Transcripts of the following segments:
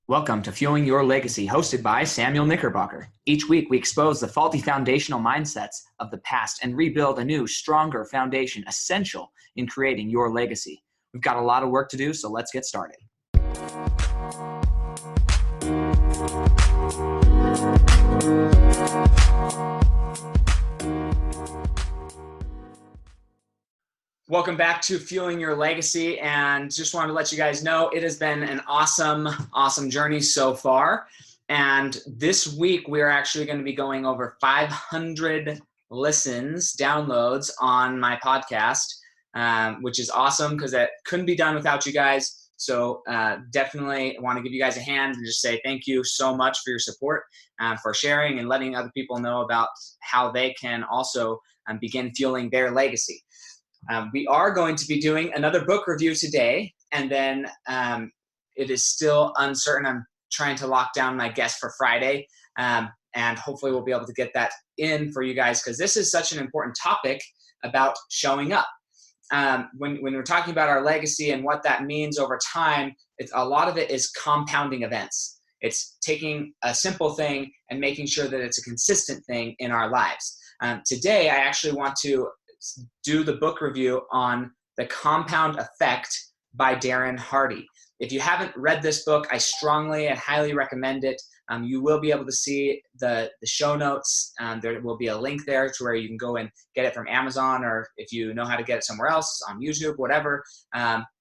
Welcome to Fueling Your Legacy, hosted by Samuel Knickerbocker. Each week, we expose the faulty foundational mindsets of the past and rebuild a new, stronger foundation essential in creating your legacy. We've got a lot of work to do, so let's get started. Welcome back to Fueling Your Legacy, and just wanted to let you guys know it has been an awesome journey so far. And this week we are actually going to be going over 500 listens, downloads on my podcast, which is awesome because that couldn't be done without you guys. So definitely want to give you guys a hand and just say thank you so much for your support, for sharing and letting other people know about how they can also begin fueling their legacy. We are going to be doing another book review today, and then it is still uncertain. I'm trying to lock down my guest for Friday, and hopefully we'll be able to get that in for you guys because this is such an important topic about showing up. When we're talking about our legacy and what that means over time, a lot of it is compounding events. It's taking a simple thing and making sure that it's a consistent thing in our lives. Today, I actually want to do the book review on The Compound Effect by Darren Hardy. If you haven't read this book, I strongly and highly recommend it. You will be able to see the show notes. There will be a link there to where you can go and get it from Amazon, or if you know how to get it somewhere else, on YouTube, whatever.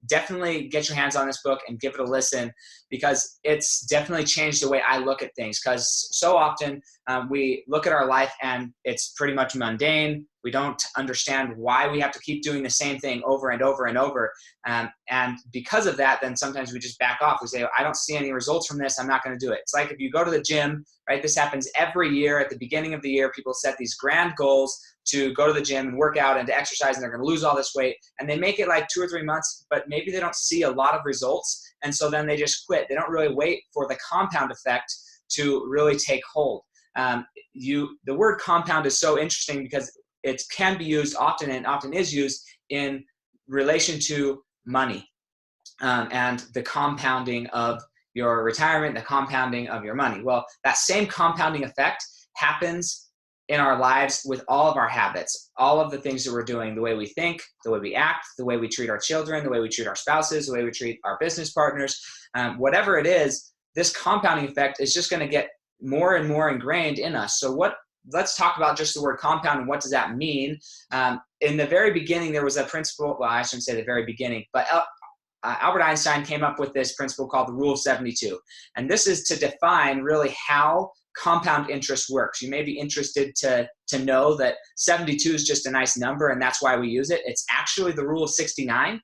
Definitely get your hands on this book and give it a listen because it's definitely changed the way I look at things, because so often we look at our life and it's pretty much mundane. We don't understand why we have to keep doing the same thing over and over and over. And because of that, then sometimes we just back off. We say, I don't see any results from this. I'm not going to do it. It's like if you go to the gym, right? This happens every year. At the beginning of the year, people set these grand goals to go to the gym and work out and to exercise, and they're going to lose all this weight. And they make it like 2 or 3 months, but maybe they don't see a lot of results. And so then they just quit. They don't really wait for the compound effect to really take hold. The word compound is so interesting because it can be used often, and often is used in relation to money, and the compounding of your retirement, the compounding of your money. Well, that same compounding effect happens in our lives with all of our habits, all of the things that we're doing, the way we think, the way we act, the way we treat our children, the way we treat our spouses, the way we treat our business partners, whatever it is, this compounding effect is just going to get more and more ingrained in us. So let's talk about just the word compound and what does that mean. In the very beginning, there was a principle, well, I shouldn't say the very beginning, but Albert Einstein came up with this principle called the Rule of 72. And this is to define really how compound interest works. You may be interested to know that 72 is just a nice number and that's why we use it. It's actually the rule of 69,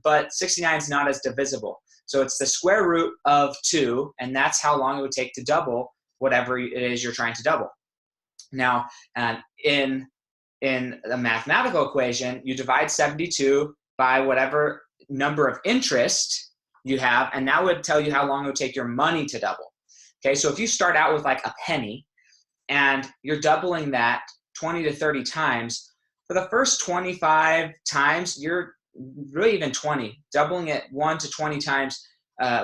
but 69 is not as divisible. So it's the square root of 2, and that's how long it would take to double whatever it is you're trying to double. Now, in a mathematical equation, you divide 72 by whatever number of interest you have, and that would tell you how long it would take your money to double. Okay, so if you start out with like a penny and you're doubling that 20 to 30 times, for the first 25 times, you're really even 20, doubling it 1 to 20 times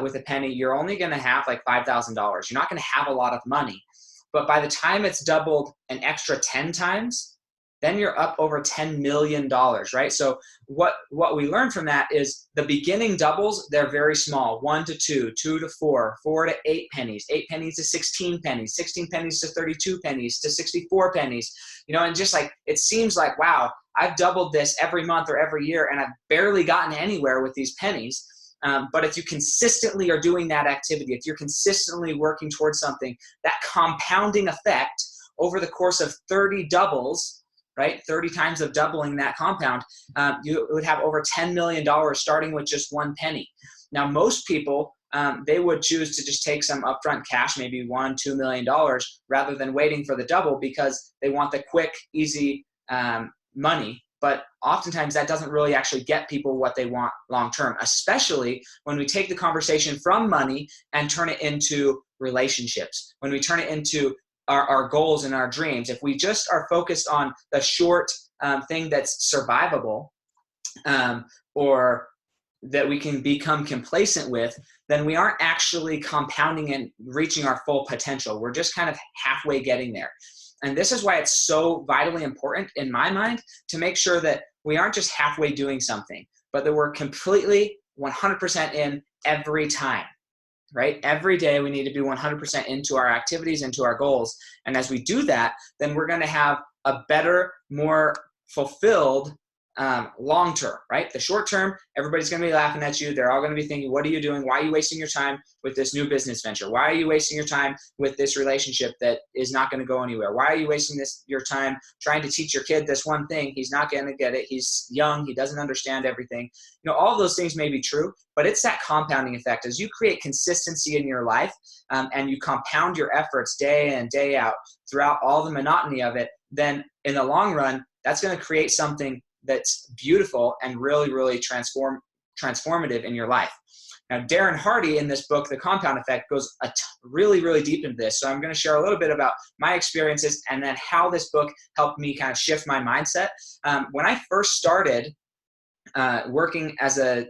with a penny, you're only going to have like $5,000. You're not going to have a lot of money. But by the time it's doubled an extra 10 times, then you're up over $10 million, right? So what we learned from that is the beginning doubles, they're very small, 1 to 2, 2 to 4, 4 to 8 pennies, 8 pennies to 16 pennies, 16 pennies to 32 pennies to 64 pennies, and just like, it seems like, wow, I've doubled this every month or every year and I've barely gotten anywhere with these pennies. But if you consistently are doing that activity, if you're consistently working towards something, that compounding effect over the course of 30 doubles, right, 30 times of doubling that compound, you would have over $10 million starting with just 1 penny. Now, most people, they would choose to just take some upfront cash, maybe $1-2 million, rather than waiting for the double because they want the quick, easy money. But oftentimes that doesn't really actually get people what they want long term, especially when we take the conversation from money and turn it into relationships, when we turn it into our goals and our dreams. If we just are focused on the short thing that's survivable, or that we can become complacent with, then we aren't actually compounding and reaching our full potential. We're just kind of halfway getting there. And this is why it's so vitally important in my mind to make sure that we aren't just halfway doing something, but that we're completely 100% in every time, right? Every day we need to be 100% into our activities, into our goals. And as we do that, then we're going to have a better, more fulfilled long term, right? The short term, everybody's going to be laughing at you. They're all going to be thinking, what are you doing? Why are you wasting your time with this new business venture? Why are you wasting your time with this relationship that is not going to go anywhere? Why are you wasting your time trying to teach your kid this one thing? He's not going to get it. He's young. He doesn't understand everything. You know, all of those things may be true, but it's that compounding effect. As you create consistency in your life and you compound your efforts day in and day out throughout all the monotony of it, then in the long run, that's going to create something that's beautiful and really, really transformative in your life. Now, Darren Hardy in this book, The Compound Effect, goes really, really deep into this. So I'm going to share a little bit about my experiences and then how this book helped me kind of shift my mindset. When I first started working as a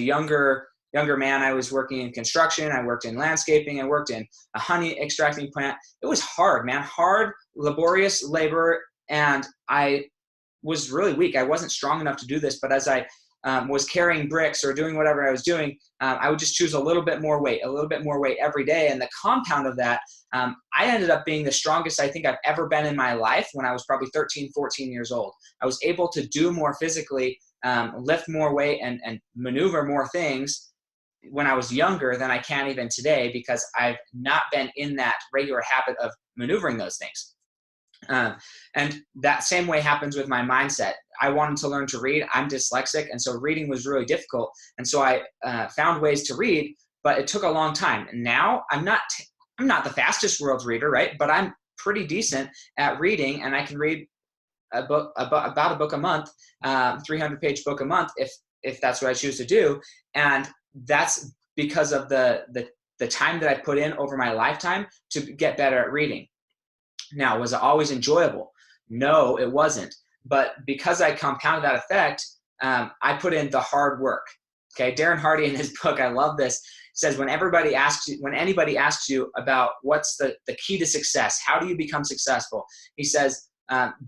younger man, I was working in construction. I worked in landscaping. I worked in a honey extracting plant. It was hard, man, hard, laborious labor. And I was really weak. I wasn't strong enough to do this, but as I was carrying bricks or doing whatever I was doing, I would just choose a little bit more weight every day. And the compound of that, I ended up being the strongest I think I've ever been in my life when I was probably 13, 14 years old. I was able to do more physically, lift more weight and maneuver more things when I was younger than I can even today, because I've not been in that regular habit of maneuvering those things. And that same way happens with my mindset. I wanted to learn to read. I'm dyslexic, and so reading was really difficult. And so I found ways to read, but it took a long time. And now I'm not the fastest world's reader, right? But I'm pretty decent at reading, and I can read a book about a book a month, 300-page book a month, if that's what I choose to do. And that's because of the time that I put in over my lifetime to get better at reading. Now, was it always enjoyable? No, it wasn't. But because I compounded that effect, I put in the hard work. Okay, Darren Hardy in his book, I love this, says when anybody asks you about what's the key to success, how do you become successful? He says,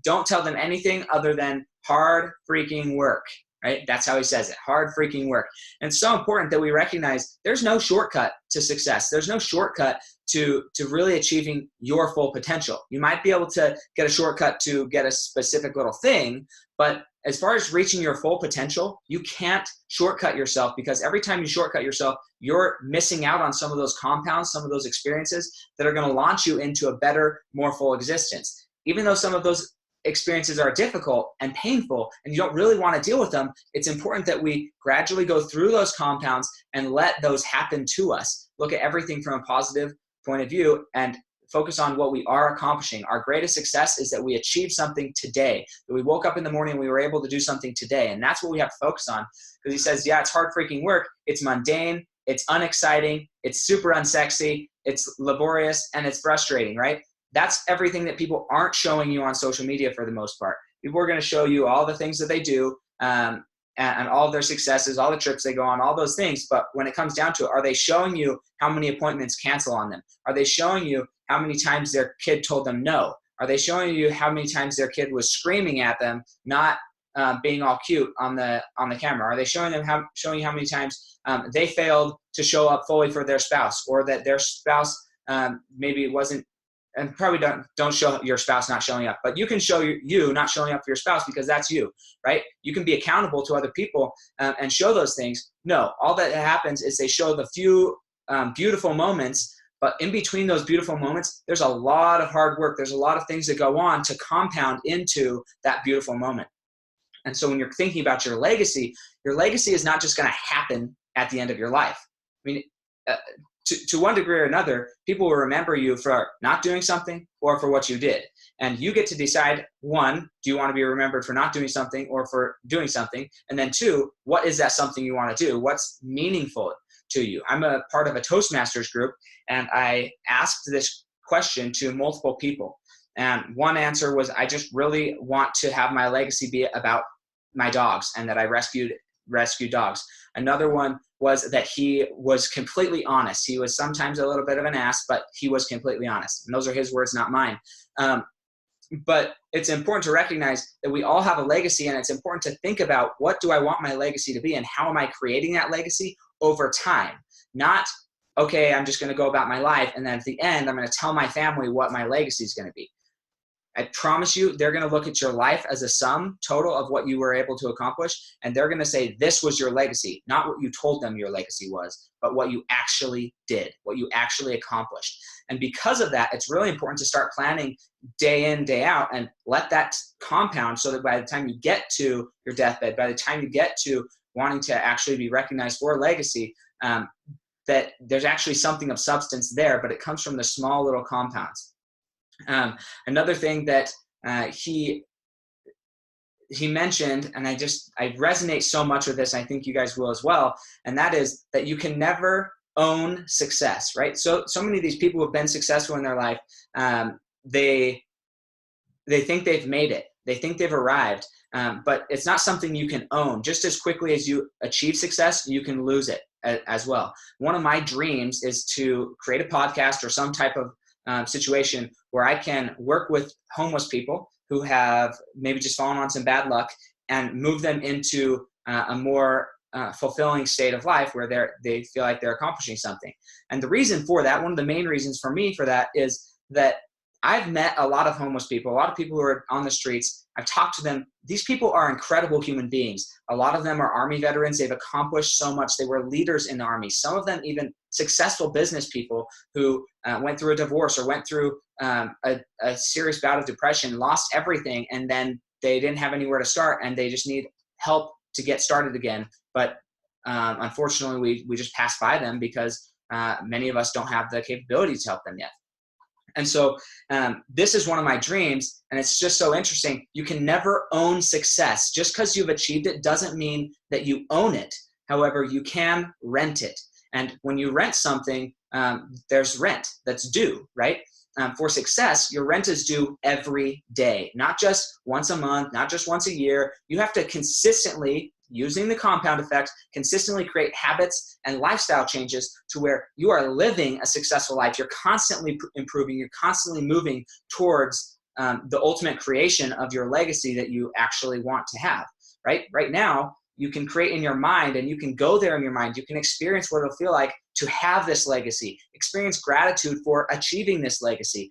don't tell them anything other than hard freaking work. Right? That's how he says it. Hard freaking work. And it's so important that we recognize there's no shortcut to success. There's no shortcut to really achieving your full potential. You might be able to get a shortcut to get a specific little thing, but as far as reaching your full potential, you can't shortcut yourself, because every time you shortcut yourself, you're missing out on some of those compounds, some of those experiences that are going to launch you into a better, more full existence. Even though some of those experiences are difficult and painful and you don't really want to deal with them, it's important that we gradually go through those compounds and let those happen to us. Look at everything from a positive point of view and focus on what we are accomplishing. Our greatest success is that we achieved something today, that we woke up in the morning and we were able to do something today. And that's what we have to focus on, because he says, yeah, it's hard freaking work. It's mundane. It's unexciting. It's super unsexy. It's laborious and it's frustrating, right? That's everything that people aren't showing you on social media for the most part. People are going to show you all the things that they do and all of their successes, all the trips they go on, all those things. But when it comes down to it, are they showing you how many appointments cancel on them? Are they showing you how many times their kid told them no? Are they showing you how many times their kid was screaming at them, not being all cute on the camera? Are they showing you how many times they failed to show up fully for their spouse, or that their spouse maybe wasn't? And probably don't show your spouse not showing up, but you can show you not showing up for your spouse, because that's you, right? You can be accountable to other people and show those things. No, all that happens is they show the few beautiful moments, but in between those beautiful moments, there's a lot of hard work. There's a lot of things that go on to compound into that beautiful moment. And so when you're thinking about your legacy is not just going to happen at the end of your life. I mean, to one degree or another, people will remember you for not doing something or for what you did. And you get to decide, one, do you want to be remembered for not doing something or for doing something? And then two, what is that something you want to do? What's meaningful to you? I'm a part of a Toastmasters group, and I asked this question to multiple people. And one answer was, I just really want to have my legacy be about my dogs and that I rescued dogs. Another one was that he was completely honest. He was sometimes a little bit of an ass, but he was completely honest. And those are his words, not mine. But it's important to recognize that we all have a legacy, and it's important to think about, what do I want my legacy to be, and how am I creating that legacy over time? Not, okay, I'm just going to go about my life, and then at the end, I'm going to tell my family what my legacy is going to be. I promise you, they're going to look at your life as a sum total of what you were able to accomplish, and they're going to say, this was your legacy, not what you told them your legacy was, but what you actually did, what you actually accomplished. And because of that, it's really important to start planning day in, day out, and let that compound, so that by the time you get to your deathbed, by the time you get to wanting to actually be recognized for a legacy, that there's actually something of substance there, but it comes from the small little compounds. Another thing that he mentioned, and I resonate so much with this, I think you guys will as well, and that is that you can never own success, right? So many of these people who have been successful in their life, they think they've made it. They think they've arrived, but it's not something you can own. Just as quickly as you achieve success, you can lose it as well. One of my dreams is to create a podcast or some type of situation where I can work with homeless people who have maybe just fallen on some bad luck and move them into a more fulfilling state of life where they feel like they're accomplishing something. And the reason for that, one of the main reasons for me for that, is that I've met a lot of homeless people, a lot of people who are on the streets. I've talked to them. These people are incredible human beings. A lot of them are Army veterans. They've accomplished so much. They were leaders in the Army. Some of them even successful business people who went through a divorce or went through a serious bout of depression, lost everything, and then they didn't have anywhere to start, and they just need help to get started again. But unfortunately, we just pass by them because many of us don't have the capability to help them yet. And so this is one of my dreams, and it's just so interesting. You can never own success. Just because you've achieved it doesn't mean that you own it. However, you can rent it. And when you rent something, there's rent that's due, right? For success, your rent is due every day, not just once a month, not just once a year. You have to consistently, using the compound effect, consistently create habits and lifestyle changes to where you are living a successful life. You're constantly improving. You're constantly moving towards the ultimate creation of your legacy that you actually want to have, right? Right now, you can create in your mind, and you can go there in your mind. You can experience what it'll feel like to have this legacy, experience gratitude for achieving this legacy.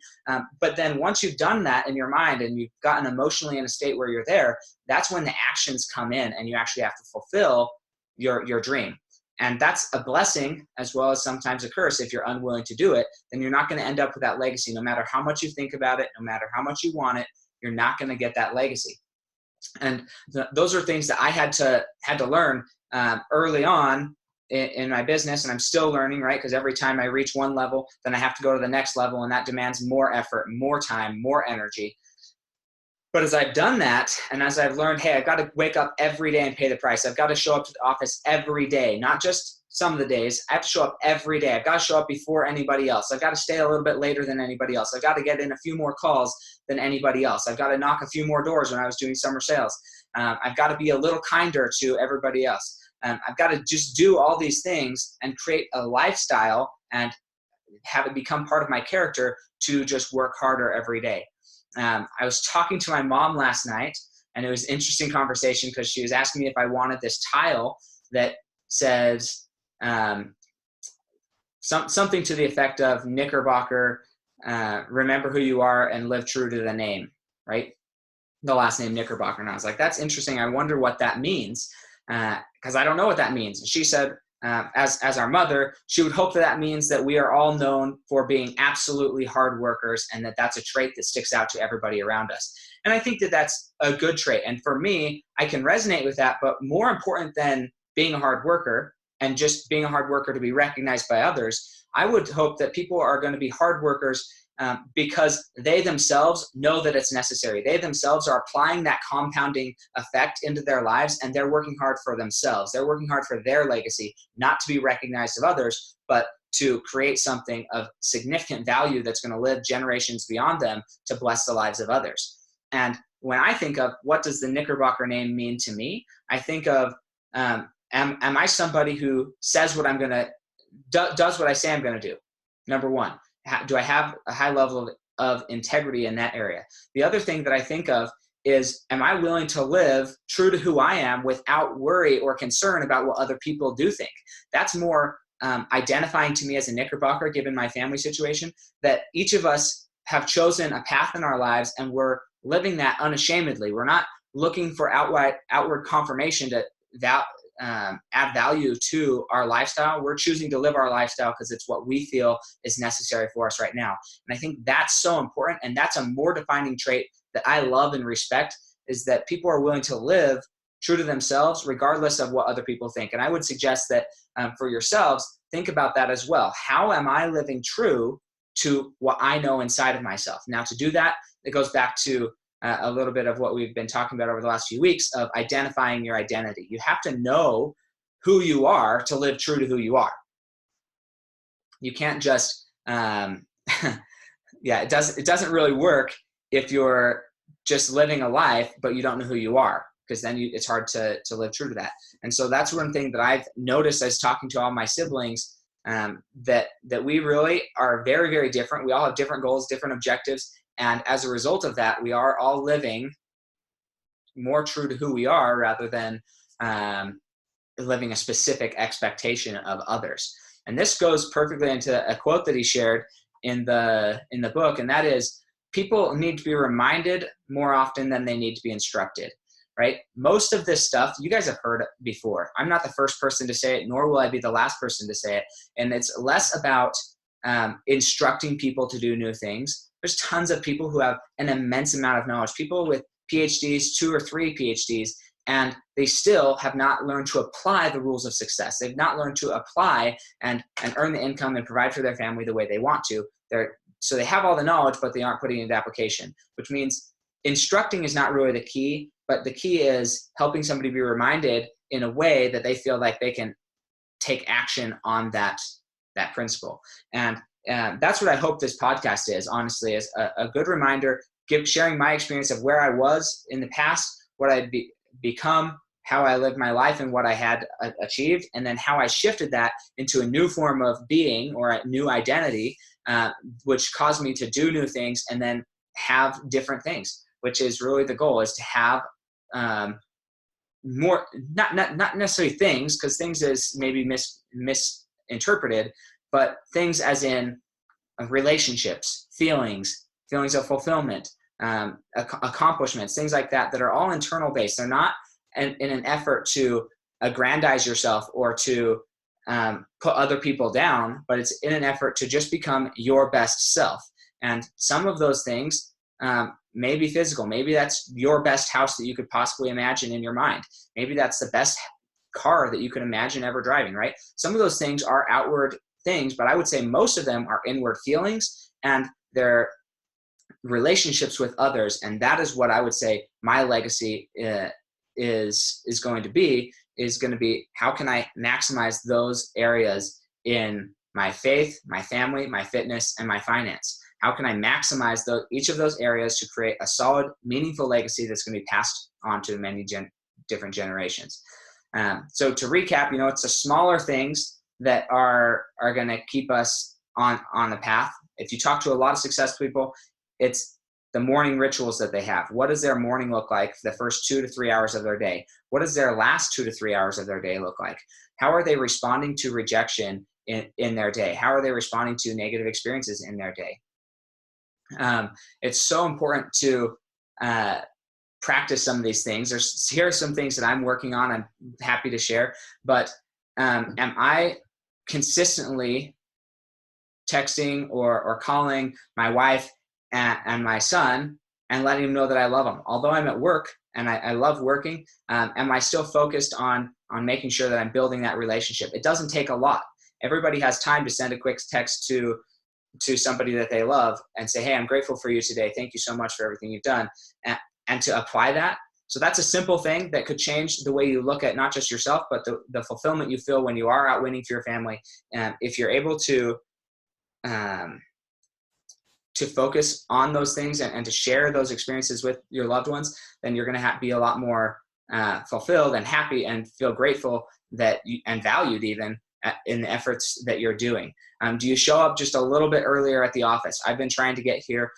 But then once you've done that in your mind and you've gotten emotionally in a state where you're there, that's when the actions come in, and you actually have to fulfill your dream. And that's a blessing as well as sometimes a curse. If you're unwilling to do it, then you're not going to end up with that legacy. No matter how much you think about it, no matter how much you want it, you're not going to get that legacy. And those are things that I had to learn early on in my business, and I'm still learning, right? Because every time I reach one level, then I have to go to the next level, and that demands more effort, more time, more energy. But as I've done that, and as I've learned, hey, I've got to wake up every day and pay the price. I've got to show up to the office every day, not just some of the days. I have to show up every day. I've got to show up before anybody else. I've got to stay a little bit later than anybody else. I've got to get in a few more calls than anybody else. I've got to knock a few more doors when I was doing summer sales. I've got to be a little kinder to everybody else. I've got to just do all these things and create a lifestyle and have it become part of my character to just work harder every day. I was talking to my mom last night, and it was an interesting conversation because she was asking me if I wanted this tile that says something to the effect of Knickerbocker, remember who you are and live true to the name, right? The last name Knickerbocker. And I was like, that's interesting. I wonder what that means, because I don't know what that means. And she said, as our mother, she would hope that means that we are all known for being absolutely hard workers, and that's a trait that sticks out to everybody around us. And I think that that's a good trait. And for me, I can resonate with that. But more important than being a hard worker and just being a hard worker to be recognized by others, I would hope that people are going to be hard workers because they themselves know that it's necessary. They themselves are applying that compounding effect into their lives, and they're working hard for themselves. They're working hard for their legacy, not to be recognized of others, but to create something of significant value that's going to live generations beyond them to bless the lives of others. And when I think of what does the Knickerbocker name mean to me, I think of am I somebody who says what I'm going to, does what I say I'm going to do? Number one, do I have a high level of integrity in that area? The other thing that I think of is, am I willing to live true to who I am without worry or concern about what other people do think? That's more identifying to me as a Knickerbocker, given my family situation, that each of us have chosen a path in our lives and we're living that unashamedly. We're not looking for outward confirmation to add value to our lifestyle. We're choosing to live our lifestyle because it's what we feel is necessary for us right now. And I think that's so important. And that's a more defining trait that I love and respect, is that people are willing to live true to themselves regardless of what other people think. And I would suggest that for yourselves, think about that as well. How am I living true to what I know inside of myself? Now, to do that, it goes back to a little bit of what we've been talking about over the last few weeks of identifying your identity. You have to know who you are to live true to who you are. You can't just, it doesn't really work if you're just living a life, but you don't know who you are, because then it's hard to live true to that. And so that's one thing that I've noticed as talking to all my siblings, that we really are very, very different. We all have different goals, different objectives. And as a result of that, we are all living more true to who we are rather than living a specific expectation of others. And this goes perfectly into a quote that he shared in the book, and that is, people need to be reminded more often than they need to be instructed, right? Most of this stuff you guys have heard before. I'm not the first person to say it, nor will I be the last person to say it. And it's less about instructing people to do new things. There's tons of people who have an immense amount of knowledge, people with PhDs, 2 or 3 PhDs, and they still have not learned to apply the rules of success. They've not learned to apply and earn the income and provide for their family the way they want to. So they have all the knowledge, but they aren't putting it into application, which means instructing is not really the key, but the key is helping somebody be reminded in a way that they feel like they can take action on that principle. And that's what I hope this podcast is, honestly, is a good reminder, sharing my experience of where I was in the past, what I'd become, how I lived my life and what I had achieved, and then how I shifted that into a new form of being or a new identity, which caused me to do new things and then have different things, which is really the goal, is to have more, not necessarily things, because things is maybe misinterpreted, but things as in relationships, feelings of fulfillment, accomplishments, things like that are all internal based. They're not in an effort to aggrandize yourself or to put other people down, but it's in an effort to just become your best self. And some of those things may be physical. Maybe that's your best house that you could possibly imagine in your mind. Maybe that's the best car that you could imagine ever driving, right? Some of those things are outward things, but I would say most of them are inward feelings and their relationships with others. And that is what I would say my legacy is going to be how can I maximize those areas in my faith, my family, my fitness, and my finance? How can I maximize each of those areas to create a solid, meaningful legacy that's going to be passed on to many different generations? So to recap, it's the smaller things that are going to keep us on the path. If you talk to a lot of successful people, it's the morning rituals that they have. What does their morning look like for the first 2 to 3 hours of their day? What does their last 2 to 3 hours of their day look like? How are they responding to rejection in their day? How are they responding to negative experiences in their day? It's so important to practice some of these things. Here are some things that I'm working on. I'm happy to share, but am I consistently texting or calling my wife and my son and letting them know that I love them? Although I'm at work and I love working, am I still focused on making sure that I'm building that relationship? It doesn't take a lot. Everybody has time to send a quick text to somebody that they love and say, hey, I'm grateful for you today. Thank you so much for everything you've done. And to apply that. So that's a simple thing that could change the way you look at not just yourself, but the fulfillment you feel when you are out winning for your family. And if you're able to focus on those things and to share those experiences with your loved ones, then you're going to be a lot more fulfilled and happy and feel grateful and valued even in the efforts that you're doing? Do you show up just a little bit earlier at the office? I've been trying to get here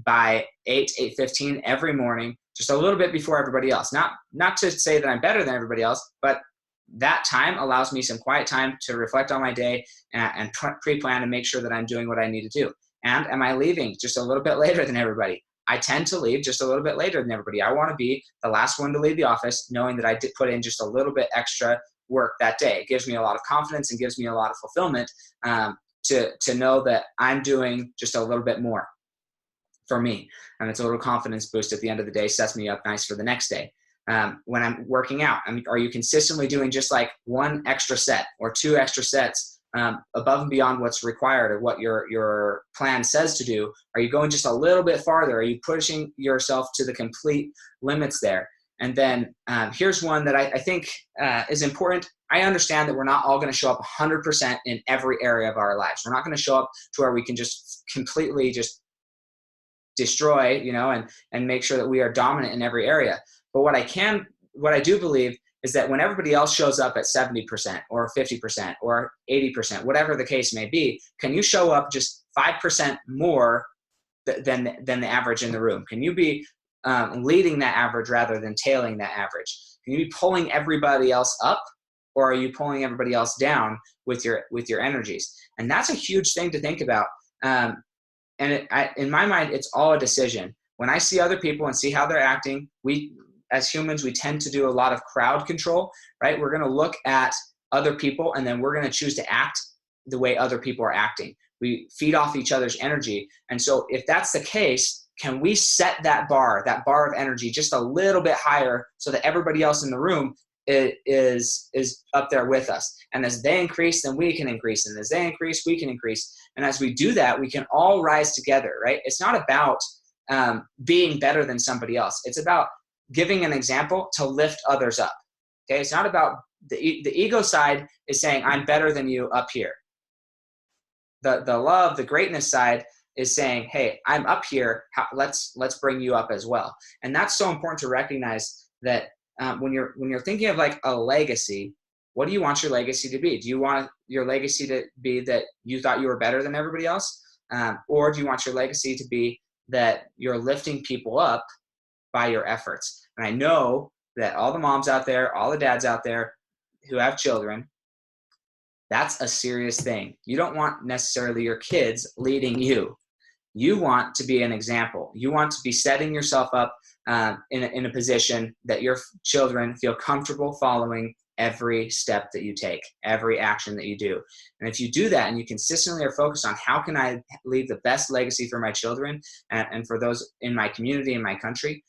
by 8:15 every morning, just a little bit before everybody else. Not to say that I'm better than everybody else, but that time allows me some quiet time to reflect on my day and pre-plan and make sure that I'm doing what I need to do. And am I leaving just a little bit later than everybody? I tend to leave just a little bit later than everybody. I want to be the last one to leave the office, knowing that I did put in just a little bit extra work that day. It gives me a lot of confidence and gives me a lot of fulfillment to know that I'm doing just a little bit more for me. And it's a little confidence boost at the end of the day, sets me up nice for the next day. When I'm working out, are you consistently doing just like one extra set or two extra sets above and beyond what's required or what your plan says to do? Are you going just a little bit farther? Are you pushing yourself to the complete limits there? And then here's one that I think is important. I understand that we're not all going to show up 100% in every area of our lives. We're not going to show up to where we can just completely just destroy, and make sure that we are dominant in every area. But what I do believe is that when everybody else shows up at 70% or 50% or 80%, whatever the case may be, can you show up just 5% more than the average in the room? Can you be leading that average rather than tailing that average? Can you be pulling everybody else up, or are you pulling everybody else down with your energies? And that's a huge thing to think about. In my mind, it's all a decision. When I see other people and see how they're acting, as humans, we tend to do a lot of crowd control, right? We're going to look at other people and then we're going to choose to act the way other people are acting. We feed off each other's energy. And so if that's the case, can we set that bar of energy just a little bit higher so that everybody else in the room is up there with us? And as they increase, then we can increase. And as they increase, we can increase. And as we do that, we can all rise together, right? It's not about being better than somebody else. It's about giving an example to lift others up. Okay, it's not about the ego side is saying I'm better than you up here. The love, the greatness side is saying, hey, I'm up here. Let's bring you up as well. And that's so important to recognize that when you're thinking of like a legacy, what do you want your legacy to be? Do you want your legacy to be that you thought you were better than everybody else, or do you want your legacy to be that you're lifting people up by your efforts? And I know that all the moms out there, all the dads out there who have children, that's a serious thing. You don't want necessarily your kids leading you. You want to be an example. You want to be setting yourself up in a position that your children feel comfortable following every step that you take, every action that you do. And if you do that and you consistently are focused on how can I leave the best legacy for my children and for those in my community, in my country,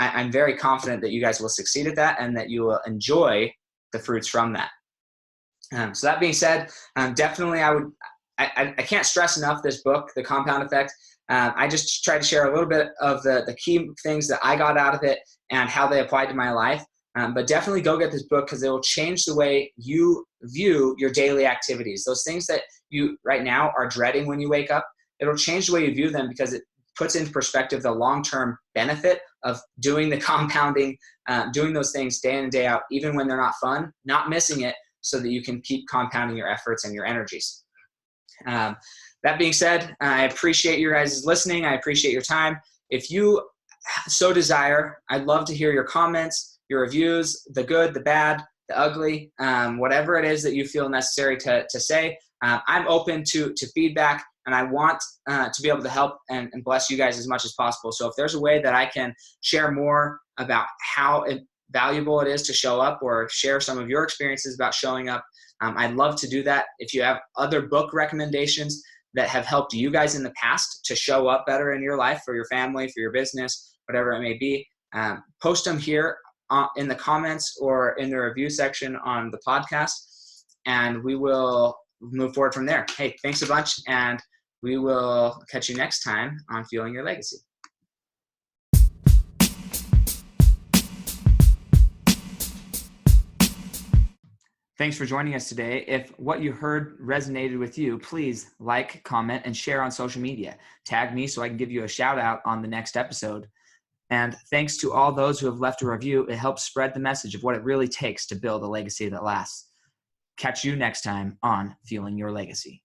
I'm very confident that you guys will succeed at that and that you will enjoy the fruits from that. So that being said, definitely I can't stress enough this book, The Compound Effect. I just tried to share a little bit of the key things that I got out of it and how they applied to my life. But definitely go get this book because it will change the way you view your daily activities. Those things that you right now are dreading when you wake up, it'll change the way you view them because it puts into perspective the long-term benefit of doing the compounding, doing those things day in and day out, even when they're not fun, not missing it so that you can keep compounding your efforts and your energies. That being said, I appreciate you guys listening. I appreciate your time. If you so desire, I'd love to hear your comments, your reviews, the good, the bad, the ugly, whatever it is that you feel necessary to say. I'm open to feedback, and I want to be able to help and bless you guys as much as possible. So if there's a way that I can share more about how valuable it is to show up or share some of your experiences about showing up, I'd love to do that. If you have other book recommendations that have helped you guys in the past to show up better in your life, for your family, for your business, whatever it may be, post them here in the comments or in the review section on the podcast, and we will move forward from there. Hey, thanks a bunch, and we will catch you next time on Fueling Your Legacy. Thanks for joining us today. If what you heard resonated with you, please like, comment, and share on social media. Tag me so I can give you a shout out on the next episode. And thanks to all those who have left a review. It helps spread the message of what it really takes to build a legacy that lasts. Catch you next time on Fueling Your Legacy.